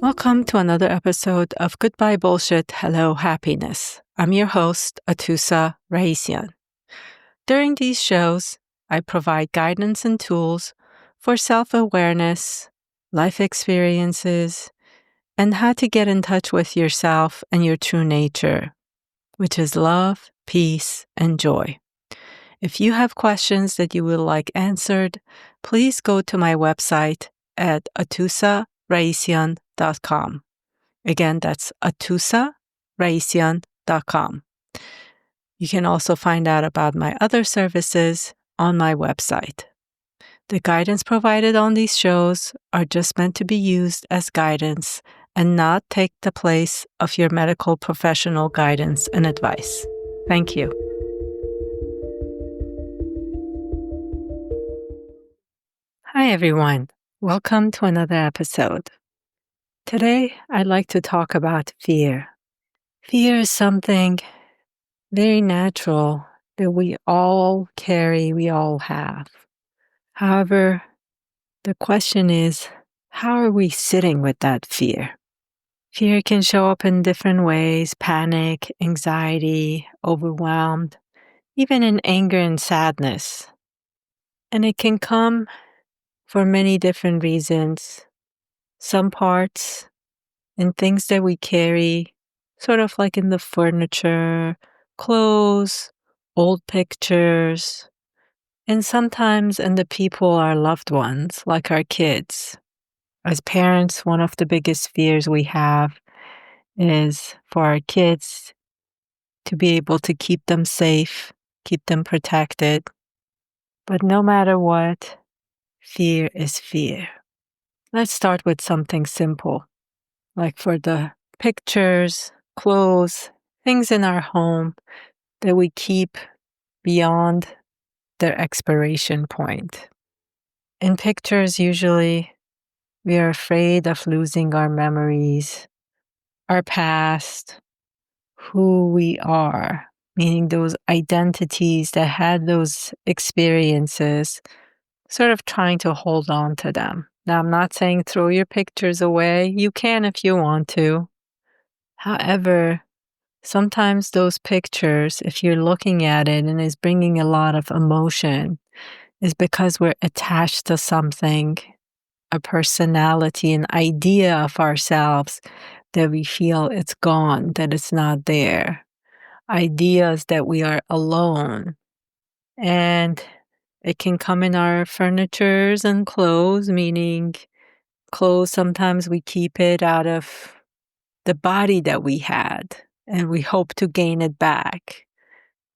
Welcome to another episode of Goodbye Bullshit, Hello Happiness. I'm your host, Atousa Raissyan. During these shows, I provide guidance and tools for self-awareness, life experiences, and how to get in touch with yourself and your true nature, which is love, peace, and joy. If you have questions that you would like answered, please go to my website at atousaraissyan.com. Again, that's atousaraissyan.com. You can also find out about my other services on my website. The guidance provided on these shows are just meant to be used as guidance and not take the place of your medical professional guidance and advice. Thank you. Hi, everyone. Welcome to another episode. Today, I'd like to talk about fear. Fear is something very natural that we all carry, we all have. However, the question is, how are we sitting with that fear? Fear can show up in different ways: panic, anxiety, overwhelmed, even in anger and sadness. And it can come for many different reasons. Some parts and things that we carry, sort of like in the furniture, clothes, old pictures, and sometimes in the people, our loved ones, like our kids. As parents, one of the biggest fears we have is for our kids to be able to keep them safe, keep them protected. But no matter what, fear is fear. Let's start with something simple, like for the pictures, clothes, things in our home that we keep beyond their expiration point. In pictures, usually, we are afraid of losing our memories, our past, who we are, meaning those identities that had those experiences, sort of trying to hold on to them. Now, I'm not saying throw your pictures away. You can if you want to. However, sometimes those pictures, if you're looking at it and is bringing a lot of emotion, is because we're attached to something, a personality, an idea of ourselves that we feel it's gone, that it's not there. Ideas that we are alone. And it can come in our furnitures and clothes, meaning clothes, sometimes we keep it out of the body that we had, and we hope to gain it back.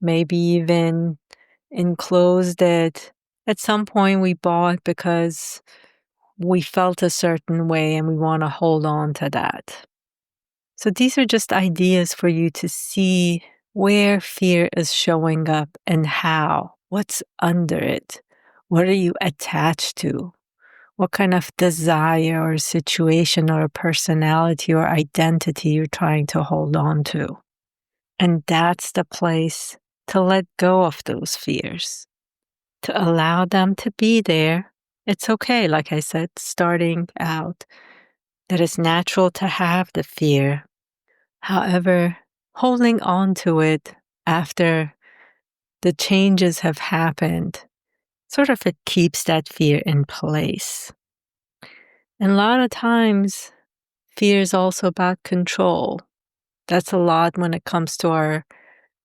Maybe even in clothes that at some point we bought because we felt a certain way and we want to hold on to that. So these are just ideas for you to see where fear is showing up and how, what's under it, what are you attached to, what kind of desire or situation or personality or identity you're trying to hold on to. And that's the place to let go of those fears, to allow them to be there. It's okay, like I said, starting out, that it's natural to have the fear. However, holding on to it after the changes have happened, sort of it keeps that fear in place. And a lot of times, fear is also about control. That's a lot when it comes to our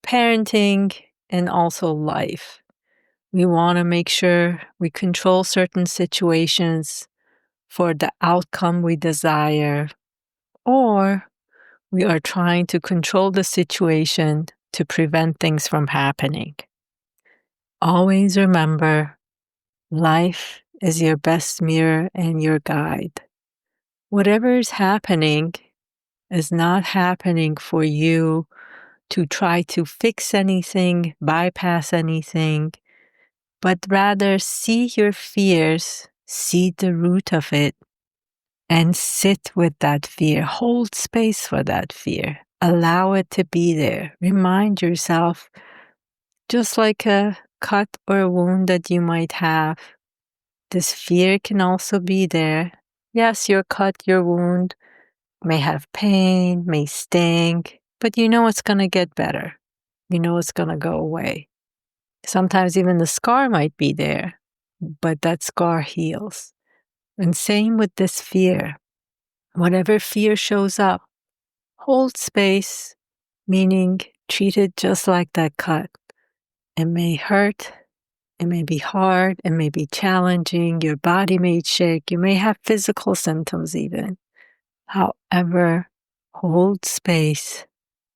parenting and also life. We want to make sure we control certain situations for the outcome we desire, or we are trying to control the situation to prevent things from happening. Always remember, life is your best mirror and your guide. Whatever is happening is not happening for you to try to fix anything, bypass anything, but rather see your fears, see the root of it, and sit with that fear. Hold space for that fear. Allow it to be there. Remind yourself, just like a cut or a wound that you might have, this fear can also be there. Yes, your cut, your wound may have pain, may sting, but you know it's going to get better. You know it's going to go away. Sometimes even the scar might be there, but that scar heals. And same with this fear. Whatever fear shows up, hold space, meaning treat it just like that cut. It may hurt, it may be hard, it may be challenging, your body may shake, you may have physical symptoms even. However, hold space.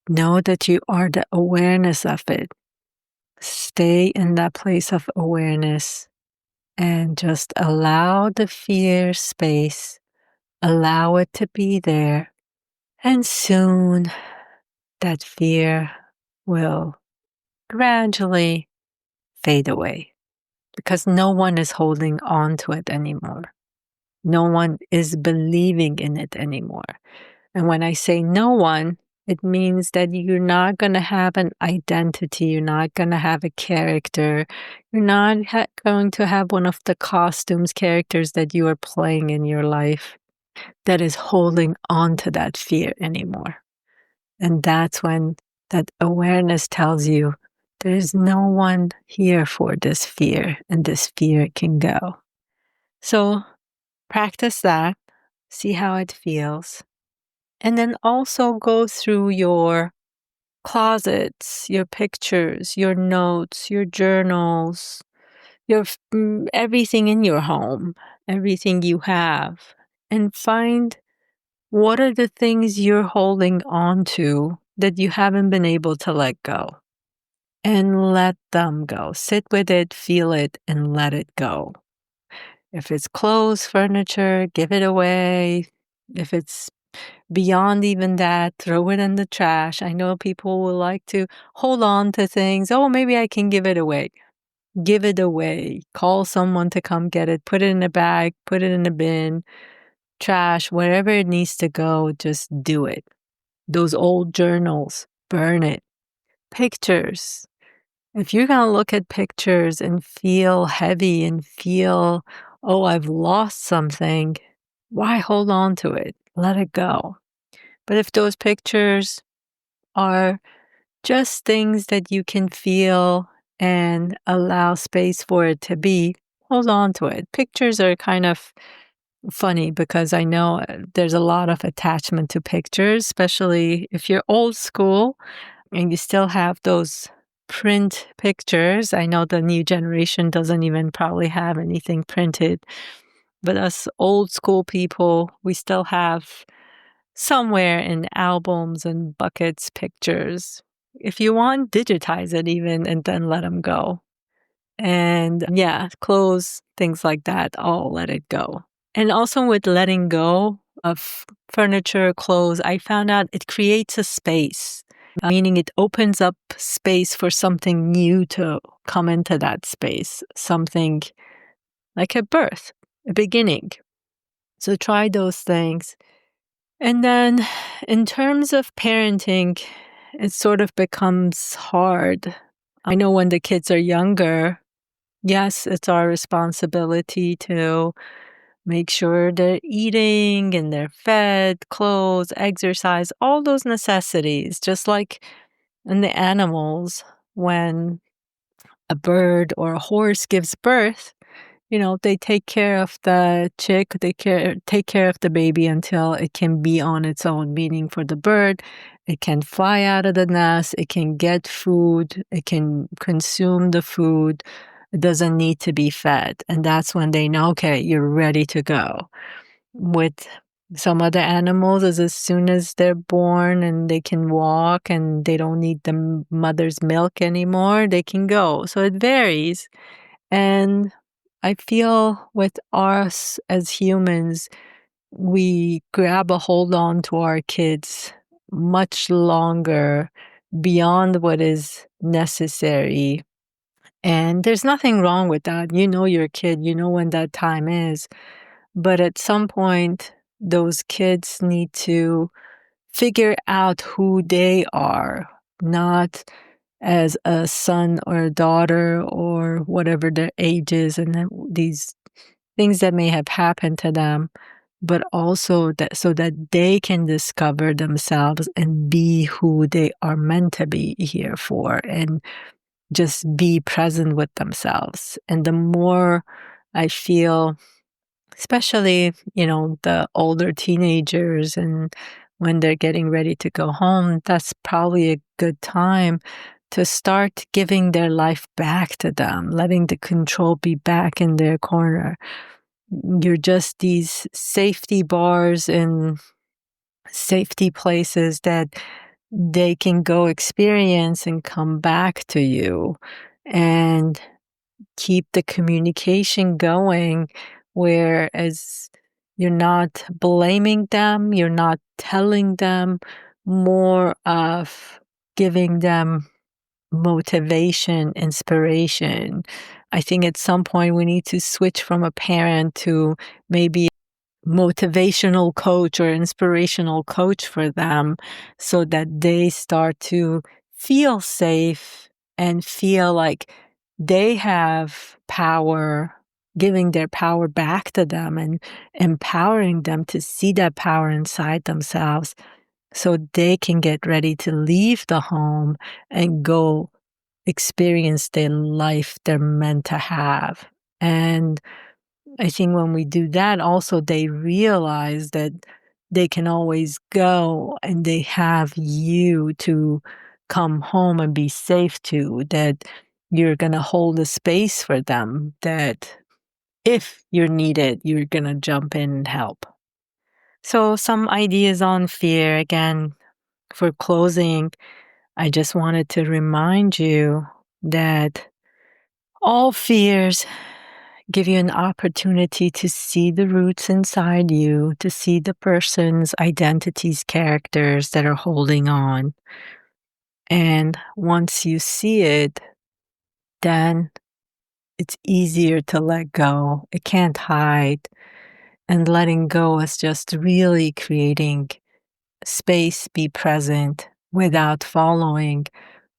Know that you are the awareness of it. Stay in that place of awareness and just allow the fear space. Allow it to be there. And soon that fear will gradually fade away because no one is holding on to it anymore. No one is believing in it anymore. And when I say no one, it means that you're not going to have an identity. You're not going to have a character. You're not going to have one of the costumes, characters that you are playing in your life that is holding on to that fear anymore. And that's when that awareness tells you there is no one here for this fear, and this fear can go. So practice that, see how it feels. And then also go through your closets, your pictures, your notes, your journals, your everything in your home, everything you have, and find what are the things you're holding on to that you haven't been able to let go. And let them go. Sit with it, feel it, and let it go. If it's clothes, furniture, give it away. If it's beyond even that, throw it in the trash. I know people will like to hold on to things. Oh, maybe I can give it away. Give it away. Call someone to come get it. Put it in a bag. Put it in a bin. Trash. Wherever it needs to go, just do it. Those old journals, burn it. Pictures. If you're going to look at pictures and feel heavy and feel, oh, I've lost something, why hold on to it? Let it go. But if those pictures are just things that you can feel and allow space for it to be, hold on to it. Pictures are kind of funny because I know there's a lot of attachment to pictures, especially if you're old school and you still have those print pictures. I know the new generation doesn't even probably have anything printed, but us old school people, we still have somewhere in albums and buckets pictures. If you want, digitize it even and then let them go. And yeah, clothes, things like that, all let it go. And also with letting go of furniture, clothes, I found out it creates a space, meaning it opens up space for something new to come into that space, something like a birth, a beginning. So try those things. And then in terms of parenting, it sort of becomes hard. I know when the kids are younger, yes, it's our responsibility to make sure they're eating and they're fed, clothes, exercise, all those necessities, just like in the animals, when a bird or a horse gives birth, they take care of the chick, take care of the baby until it can be on its own, meaning for the bird, it can fly out of the nest, it can get food, it can consume the food, it doesn't need to be fed. And that's when they know, okay, you're ready to go. With some other animals, as soon as they're born and they can walk and they don't need the mother's milk anymore, they can go. So it varies. And I feel with us as humans, we grab a hold on to our kids much longer beyond what is necessary. And there's nothing wrong with that. You know your kid, you know when that time is. But at some point, those kids need to figure out who they are, not as a son or a daughter or whatever their age is, and then these things that may have happened to them. but also that so that they can discover themselves and be who they are meant to be here for, and just be present with themselves. And the more I feel, especially, the older teenagers, and when they're getting ready to go home, that's probably a good time to start giving their life back to them, letting the control be back in their corner. You're just these safety bars and safety places that they can go experience and come back to you, and keep the communication going, whereas you're not blaming them, you're not telling them, more of giving them motivation, inspiration. I think at some point we need to switch from a parent to maybe motivational coach or inspirational coach for them, so that they start to feel safe and feel like they have power, giving their power back to them and empowering them to see that power inside themselves, so they can get ready to leave the home and go experience the life they're meant to have. And I think when we do that, also they realize that they can always go and they have you to come home and be safe to, that you're going to hold a space for them, that if you're needed, you're going to jump in and help. So some ideas on fear. Again, for closing, I just wanted to remind you that all fears give you an opportunity to see the roots inside you, to see the person's identities, characters that are holding on. And once you see it, then it's easier to let go. It can't hide. And letting go is just really creating space, be present without following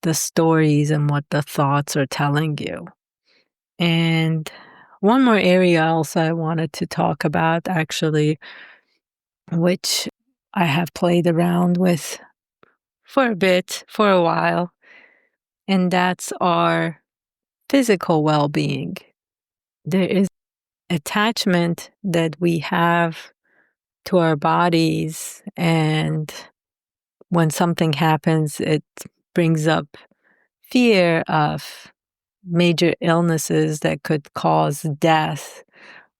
the stories and what the thoughts are telling you. And one more area also I wanted to talk about, actually, which I have played around with for a bit, for a while, and that's our physical well-being. There is attachment that we have to our bodies, and when something happens, it brings up fear of major illnesses that could cause death,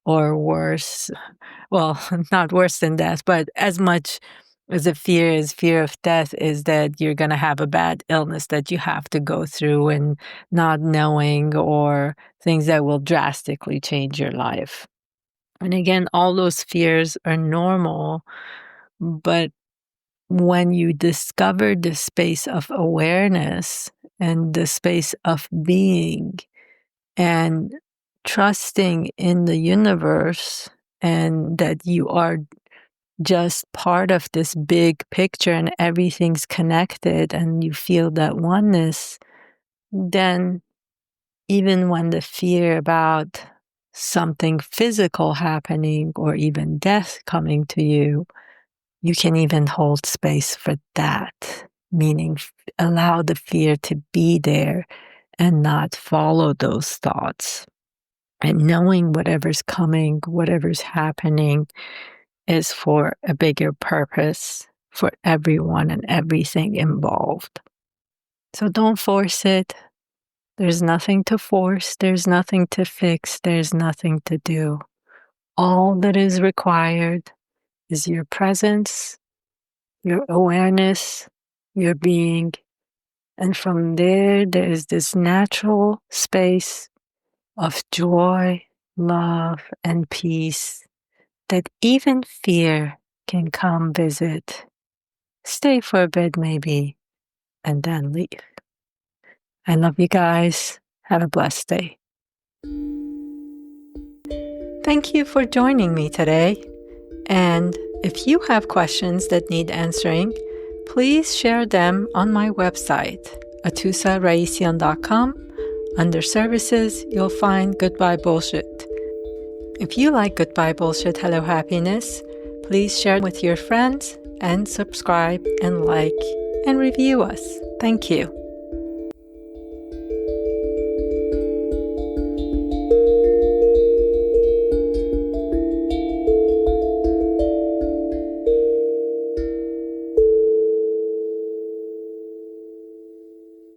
or worse. Well, not worse than death, but as much as a fear is fear of death, is that you're going to have a bad illness that you have to go through and not knowing, or things that will drastically change your life. And again, all those fears are normal, but when you discover the space of awareness and the space of being and trusting in the universe, and that you are just part of this big picture and everything's connected, and you feel that oneness, then even when the fear about something physical happening or even death coming to you, you can even hold space for that, meaning allow the fear to be there and not follow those thoughts. And knowing whatever's coming, whatever's happening, is for a bigger purpose for everyone and everything involved. So don't force it. There's nothing to force. There's nothing to fix. There's nothing to do. All that is required is your presence, your awareness, your being. And from there is this natural space of joy, love, and peace that even fear can come visit, stay for a bit maybe, and then leave. I love you guys. Have a blessed day. Thank you for joining me today. And if you have questions that need answering, please share them on my website, AtousaRaissyan.com. Under services, you'll find Goodbye Bullshit. If you like Goodbye Bullshit, Hello Happiness, Please share with your friends and subscribe and like and review us. Thank you.